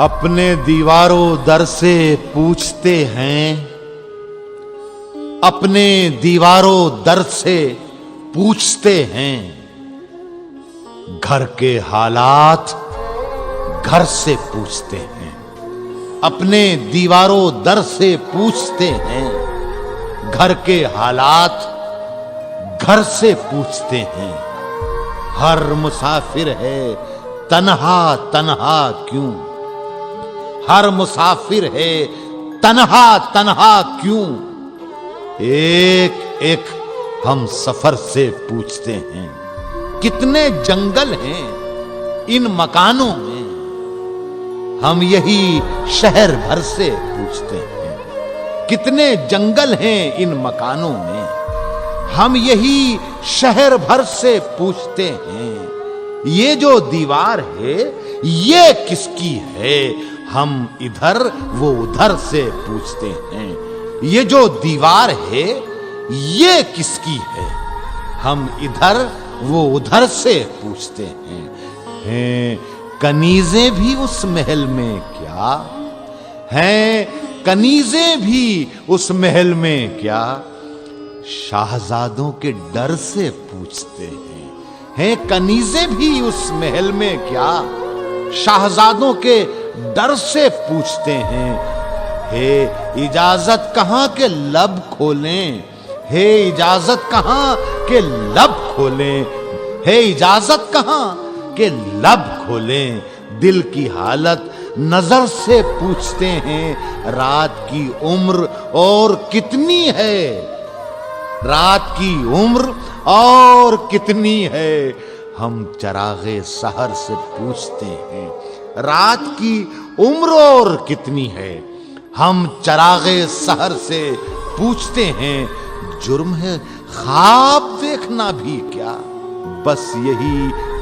اپنے دیواروں در سے پوچھتے ہیں، اپنے دیواروں در سے پوچھتے ہیں، گھر کے حالات گھر سے پوچھتے ہیں، اپنے دیواروں در سے پوچھتے ہیں، گھر کے حالات گھر سے پوچھتے ہیں۔ ہر مسافر ہے تنہا تنہا کیوں، ہر مسافر ہے تنہا تنہا کیوں، ایک ایک ہم سفر سے پوچھتے ہیں۔ کتنے جنگل ہیں ان مکانوں میں، ہم یہی شہر بھر سے پوچھتے ہیں۔ کتنے جنگل ہیں ان مکانوں میں، ہم یہی شہر بھر سے پوچھتے ہیں۔ یہ جو دیوار ہے یہ کس کی ہے، ہم ادھر وہ ادھر سے پوچھتے ہیں۔ یہ جو دیوار ہے یہ کس کی ہے، ہم ادھر وہ ادھر سے پوچھتے ہیں۔ کنیزیں بھی اس محل میں کیا ہیں، کنیزیں بھی اس محل میں کیا، شاہزادوں کے ڈر سے پوچھتے ہیں۔ کنیزیں بھی اس محل میں کیا، شاہزادوں کے ڈر سے پوچھتے ہیں۔ ہے اجازت کہاں کہ لب کھولیں، ہے اجازت کہاں کہ لب کھولیں، ہے اجازت کہاں کہ لب کھولیں، دل کی حالت نظر سے پوچھتے ہیں۔ رات کی عمر اور کتنی ہے، رات کی عمر اور کتنی ہے، ہم چراغ سحر سے پوچھتے ہیں۔ رات کی عمر اور کتنی ہے، ہم چراغ سحر سے پوچھتے ہیں۔ جرم ہے خواب دیکھنا بھی کیا، بس یہی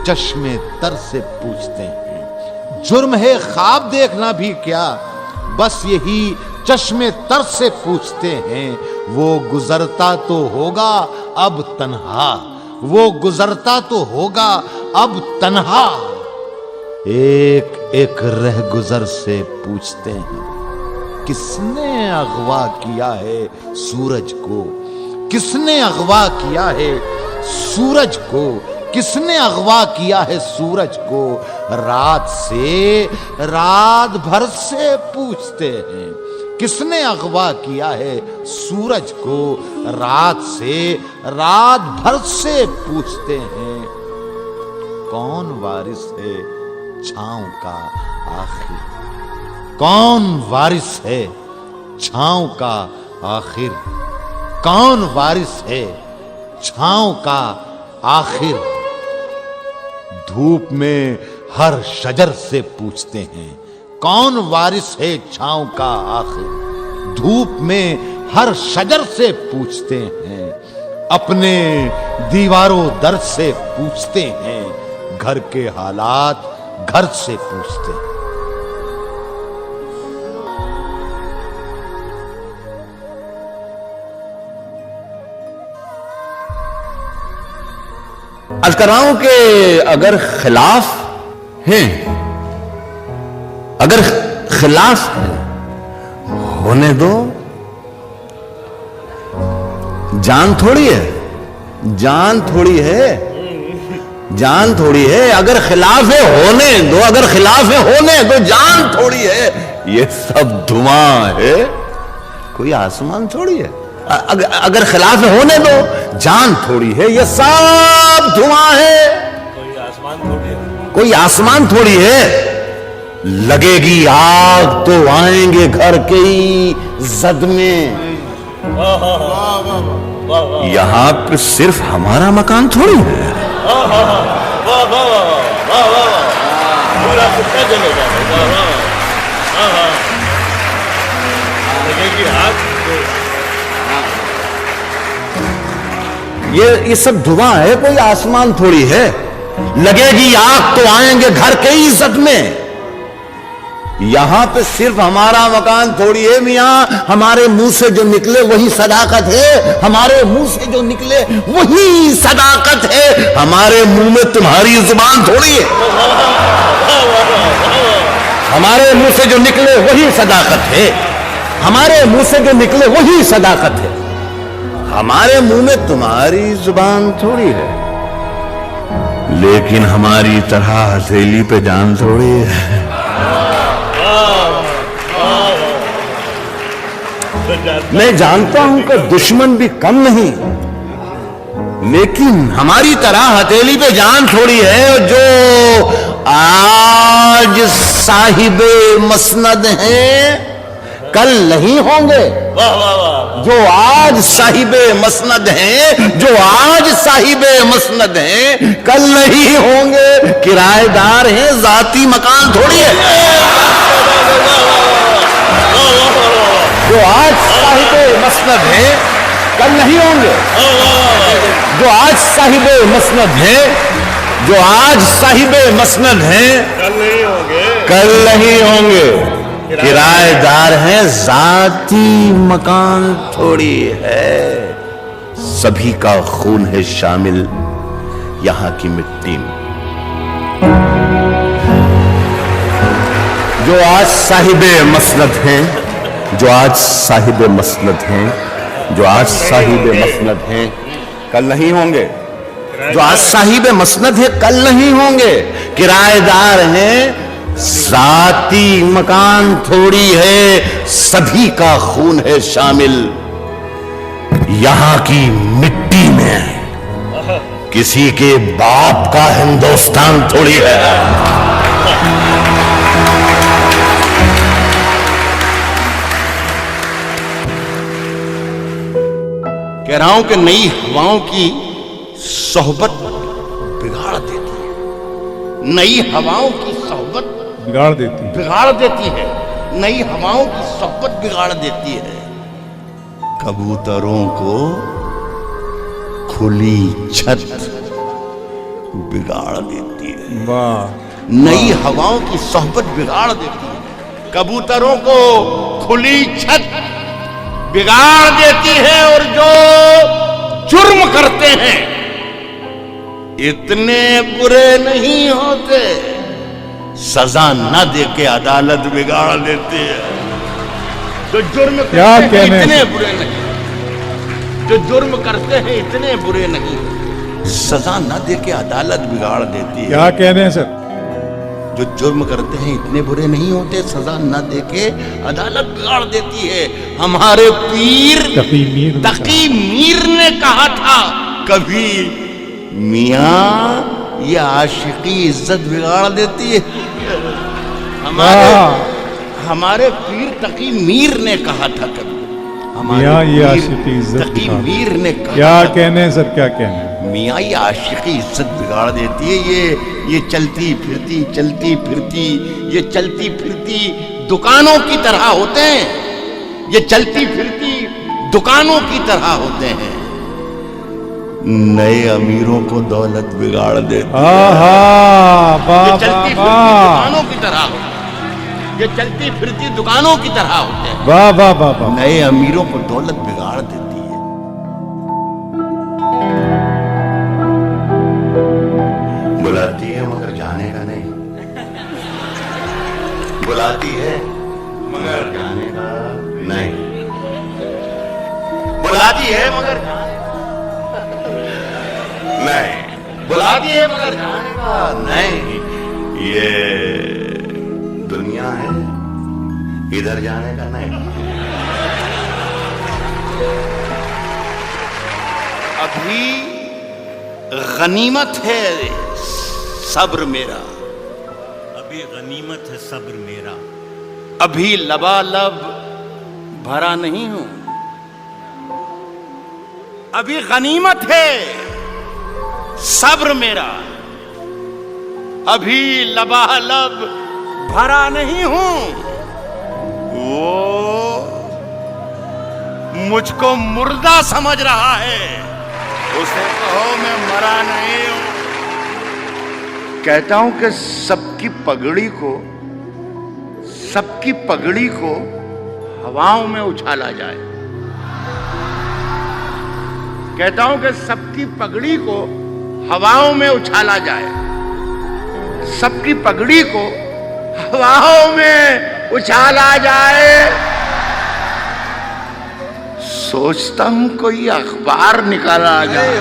چشم تر سے پوچھتے ہیں۔ جرم ہے خواب دیکھنا بھی کیا، بس یہی چشم تر سے پوچھتے ہیں۔ وہ گزرتا تو ہوگا اب تنہا، وہ گزرتا تو ہوگا اب تنہا، ایک ایک رہ گزر سے پوچھتے ہیں۔ کس نے اغوا کیا ہے سورج کو، کس نے اغوا کیا ہے سورج کو، کس نے اغوا کیا ہے سورج کو، رات سے رات بھر سے پوچھتے ہیں۔ کس نے اغوا کیا ہے سورج کو، رات سے رات بھر سے پوچھتے ہیں۔ کون وارث ہے چھاؤں کا آخر، کون وارث ہے چھاؤں کا آخر، کون وارث ہے چھاؤں کا آخر، دھوپ میں ہر شجر سے پوچھتے ہیں۔ کون وارث ہے چھاؤں کا آخر، دھوپ میں ہر شجر سے پوچھتے ہیں۔ اپنے دیواروں در سے پوچھتے ہیں، گھر کے حالات گھر سے پوچھتے ہیں۔ عرض کر رہا ہوں کہ اگر خلاف ہیں، اگر خلاف ہے ہونے دو، جان تھوڑی ہے، جان تھوڑی ہے، جان تھوڑی ہے، اگر خلاف ہے ہونے دو، اگر خلاف ہے ہونے دو، جان تھوڑی ہے، یہ سب دھواں ہے، کوئی آسمان تھوڑی ہے، اگر خلاف ہے ہونے دو، جان تھوڑی ہے، یہ سب دھواں ہے، کوئی آسمان تھوڑی ہے، لگے گی آگ تو آئیں گے گھر کے ہی زد میں، یہاں پہ صرف ہمارا مکان تھوڑی ہے، یہ سب دھواں ہے، کوئی آسمان تھوڑی ہے، لگے گی آگ تو آئیں گے گھر کے ہی زد میں، یہاں پہ صرف ہمارا مکان تھوڑی ہے میاں، ہمارے منہ سے جو نکلے وہی صداقت ہے، ہمارے منہ سے جو نکلے وہی صداقت ہے، ہمارے منہ میں تمہاری زبان تھوڑی ہے۔ ہمارے منہ سے جو نکلے وہی صداقت ہے، ہمارے منہ سے جو نکلے وہی صداقت ہے، ہمارے منہ میں تمہاری زبان تھوڑی ہے، لیکن ہماری طرح ہتھیلی پہ جان تھوڑی ہے۔ میں جانتا ہوں کہ دشمن بھی کم نہیں، لیکن ہماری طرح ہتھیلی پہ جان تھوڑی ہے، اور جو آج صاحب مسند ہیں کل نہیں ہوں گے، جو آج صاحب مسند ہیں، جو آج صاحب مسند ہیں کل نہیں ہوں گے، کرایہ دار ہیں، ذاتی مکان تھوڑی ہے۔ جو آج صاحب مسند ہیں کل نہیں ہوں گے، جو آج صاحب مسند ہیں، جو آج صاحب مسند ہیں کل نہیں ہوں گے، کرایہ دار ہیں، ذاتی مکان تھوڑی ہے۔ سبھی کا خون ہے شامل یہاں کی مٹی میں۔ جو آج صاحب مسند ہیں، جو آج صاحب مسند ہیں، جو آج صاحب مسند ہیں کل نہیں ہوں گے، جو آج صاحب مسند ہے کل نہیں ہوں گے، کرایہ دار ہیں، ذاتی مکان تھوڑی ہے، سبھی کا خون ہے شامل یہاں کی مٹی میں، کسی کے باپ کا ہندوستان تھوڑی ہے۔ کہہ رہا ہوں کہ نئی ہواؤں کی صحبت بگاڑ دیتی ہے، نئی ہواؤں کی صحبت بگاڑ دیتی ہے، نئی ہواؤں کی صحبت بگاڑ دیتی ہے، کبوتروں کو کھلی چھت بگاڑ دیتی ہے، نئی ہواؤں کی صحبت بگاڑ دیتی ہے، کبوتروں کو کھلی چھت بگاڑ دیتی ہے، اور جو جرم کرتے ہیں اتنے برے نہیں ہوتے، سزا نہ دے کے عدالت بگاڑ دیتی ہے۔ جو جرم کرتے ہیں اتنے برے نہیں، جو جرم کرتے ہیں اتنے برے نہیں، سزا نہ دے کے عدالت بگاڑ دیتی ہے۔ کیا کہنے ہیں سر؟ جو جرم کرتے ہیں اتنے برے نہیں ہوتے، سزا نہ دے کے عدالت بگاڑ دیتی ہے۔ ہمارے پیر تقی میر نے کہا تھا، کبھی میاں یہ عاشقی عزت بگاڑ دیتی ہے۔ ہمارے پیر تقی میر نے کہا تھا، کبھی میاں یہ عاشقی عزت تقی میر نے کہا، کیا کہنے ہیں سر؟ کیا کہنے ہیں؟ میاں یہ عاشقی عزت بگاڑ دیتی ہے، یہ چلتی پھرتی یہ چلتی پھرتی دکانوں کی طرح ہوتے ہیں، یہ چلتی پھرتی دکانوں کی طرح ہوتے ہیں، نئے امیروں کو دولت بگاڑ دیتی ہے۔ یہ چلتی پھرتی دکانوں کی طرح ہوتے ہیں، یہ چلتی پھرتی دکانوں کی طرح ہوتے ہیں، واہ واہ واہ واہ، نئے امیروں کو دولت بگاڑ دیتی ہے۔ بلاتی ہے مگر جانے کا نہیں، بلاتی ہے مگر جانے کا نہیں، بلاتی ہے مگر نہیں، بلاتی ہے مگر جانے کا نہیں، یہ دنیا ہے ادھر جانے کا نہیں۔ ابھی غنیمت ہے صبر میرا، ابھی غنیمت ہے صبر میرا، ابھی لبالب بھرا نہیں ہوں، ابھی غنیمت ہے صبر میرا، ابھی لبالب بھرا نہیں ہوں، وہ مجھ کو مردہ سمجھ رہا ہے، اسے کہو میں مرا نہیں ہوں۔ کہتا ہوں کہ سب کی پگڑی کو ہواؤں میں اچھالا جائے، کہتا ہوں کہ سب کی پگڑی کو ہواؤں میں اچھالا جائے، سب کی پگڑی کو ہواؤں میں اچھالا جائے. سوچتا ہوں کوئی اخبار نکالا جائے.